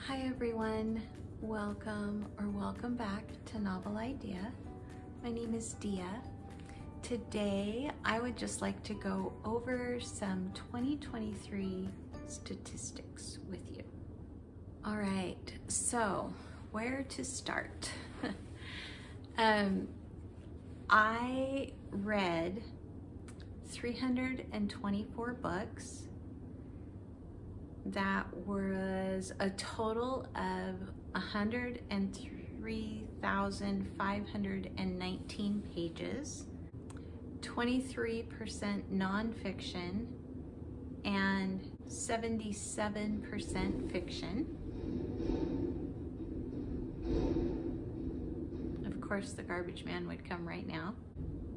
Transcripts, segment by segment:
Hi everyone, welcome back to Novel Idea. My name is Dia. Today I would just like to go over some 2023 statistics with you. All right, so where to start? I read 324 books. That was a total of 103,519 pages, 23% nonfiction, and 77% fiction. Of course, the garbage man would come right now.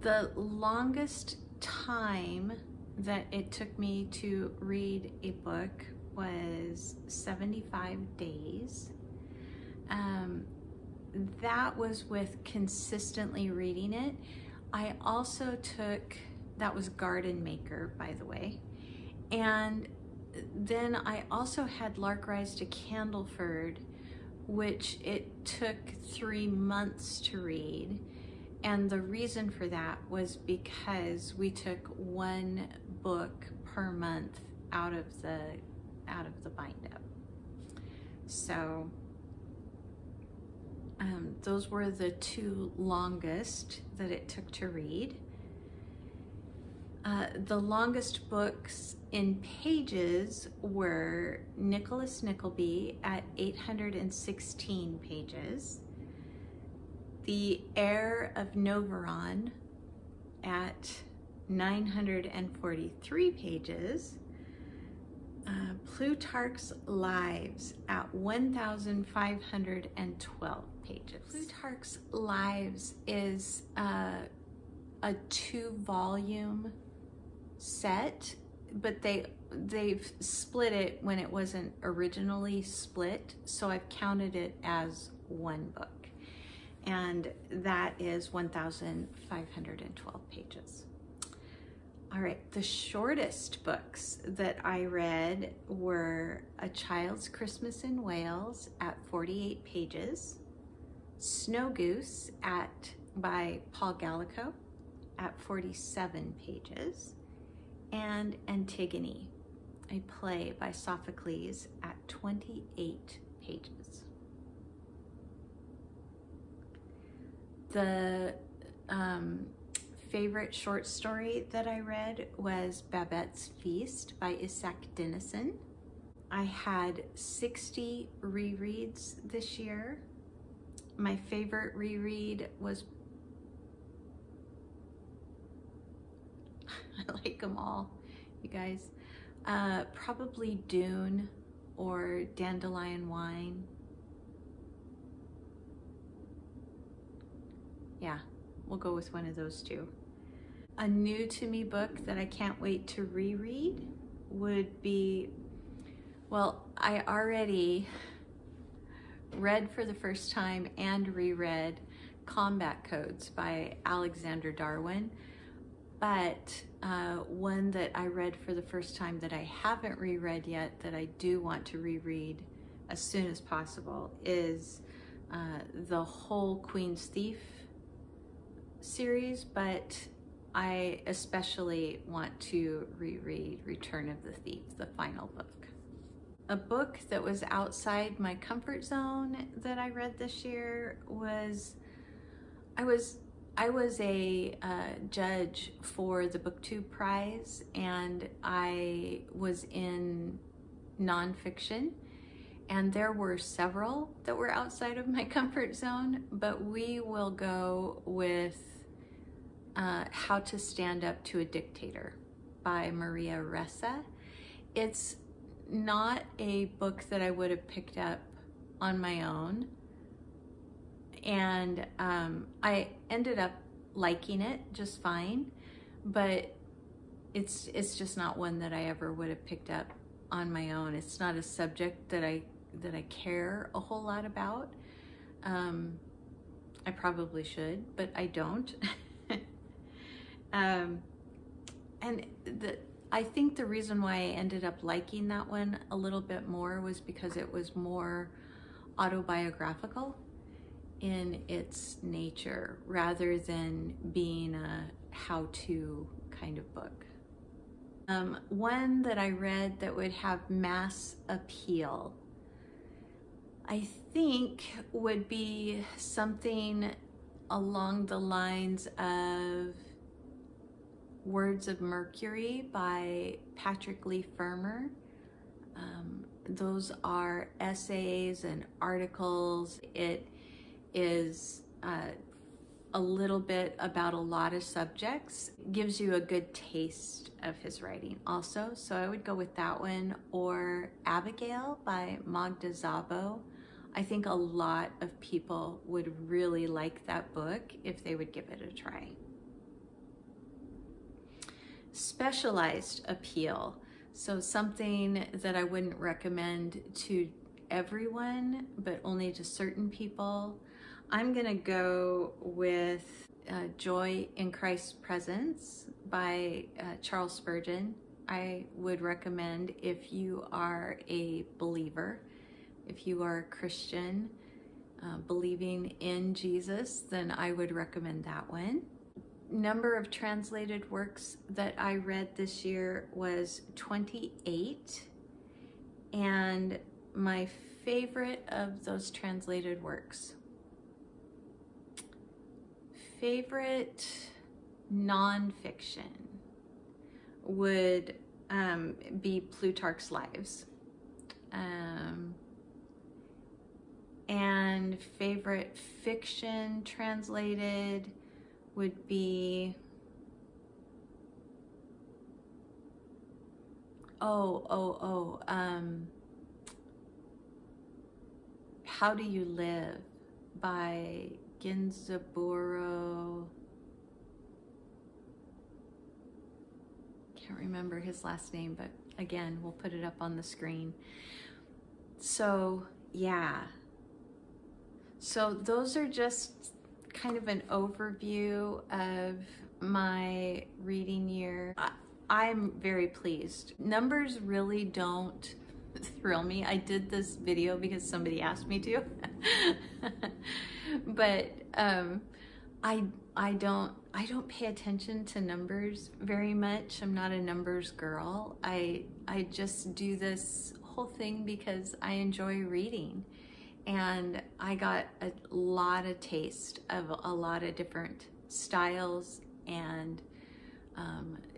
The longest time that it took me to read a book was 75 days. That was with consistently reading it. I also took, that was Garden Maker, by the way. And then I also had Lark Rise to Candleford, which it took 3 months to read. And the reason for that was because we took one book per month out of the bind up. So those were the two longest that it took to read. The longest books in pages were Nicholas Nickleby at 816 pages, The Heir of Noveron at 943 pages, Plutarch's Lives at 1,512 pages. Plutarch's Lives is a 2-volume set, but they've split it when it wasn't originally split, so I've counted it as one book, and that is 1,512 pages. All right, the shortest books that I read were A Child's Christmas in Wales at 48 pages, Snow Goose by Paul Gallico at 47 pages, and Antigone, a play by Sophocles at 28 pages. The favorite short story that I read was Babette's Feast by Isaac Dinesen. I had 60 rereads this year. My favorite reread was, I like them all, you guys. Probably Dune or Dandelion Wine. Yeah, we'll go with one of those two. A new to me book that I can't wait to reread would be, well, I already read for the first time and reread Combat Codes by Alexander Darwin, but one that I read for the first time that I haven't reread yet that I do want to reread as soon as possible is the whole Queen's Thief series, but I especially want to reread Return of the Thief, the final book. A book that was outside my comfort zone that I read this year was, I was a judge for the BookTube Prize, and I was in nonfiction, and there were several that were outside of my comfort zone, but we will go with How to Stand Up to a Dictator by Maria Ressa. It's not a book that I would have picked up on my own, and I ended up liking it just fine, but it's just not one that I ever would have picked up on my own. It's not a subject that I care a whole lot about. I probably should, but I don't. And I think the reason why I ended up liking that one a little bit more was because it was more autobiographical in its nature rather than being a how-to kind of book. One that I read that would have mass appeal, I think would be something along the lines of Words of Mercury by Patrick Leigh Fermor. Those are essays and articles. It is a little bit about a lot of subjects. Gives you a good taste of his writing also. So I would go with that one, or Abigail by Magda Szabo. I think a lot of people would really like that book if they would give it a try. Specialized appeal. So something that I wouldn't recommend to everyone, but only to certain people. I'm gonna go with Joy in Christ's Presence by Charles Spurgeon. I would recommend if you are a believer, if you are a Christian, believing in Jesus, then I would recommend that one. Number of translated works that I read this year was 28, and my favorite of those translated works, favorite nonfiction, would be Plutarch's Lives. And favorite fiction translated would be, How Do You Live by Genzaburo. Can't remember his last name, but again, we'll put it up on the screen. So yeah, so those are just kind of an overview of my reading year. I'm very pleased. Numbers really don't thrill me. I did this video because somebody asked me to, but I don't pay attention to numbers very much. I'm not a numbers girl. I just do this whole thing because I enjoy reading. And I got a lot of taste of a lot of different styles and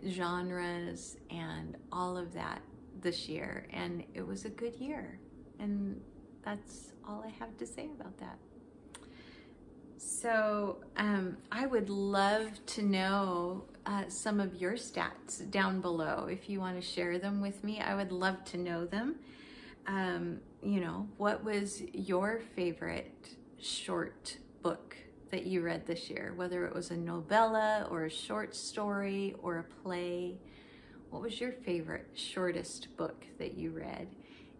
genres and all of that this year. And it was a good year. And that's all I have to say about that. So I would love to know some of your stats down below. If you want to share them with me, I would love to know them. You know, what was your favorite short book that you read this year? Whether it was a novella or a short story or a play, what was your favorite shortest book that you read?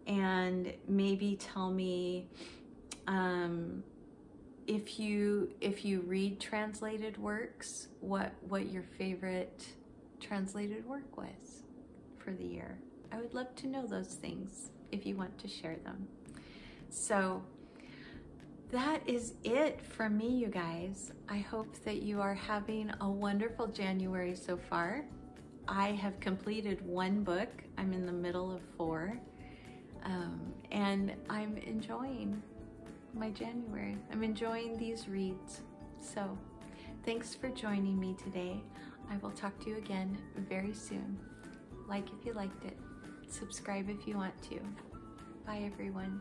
And maybe tell me if you read translated works, what your favorite translated work was for the year. I would love to know those things if you want to share them. So that is it from me, you guys. I hope that you are having a wonderful January so far. I have completed 1 book. I'm in the middle of 4. And I'm enjoying my January. I'm enjoying these reads. So thanks for joining me today. I will talk to you again very soon. Like if you liked it. Subscribe if you want to. Bye, everyone.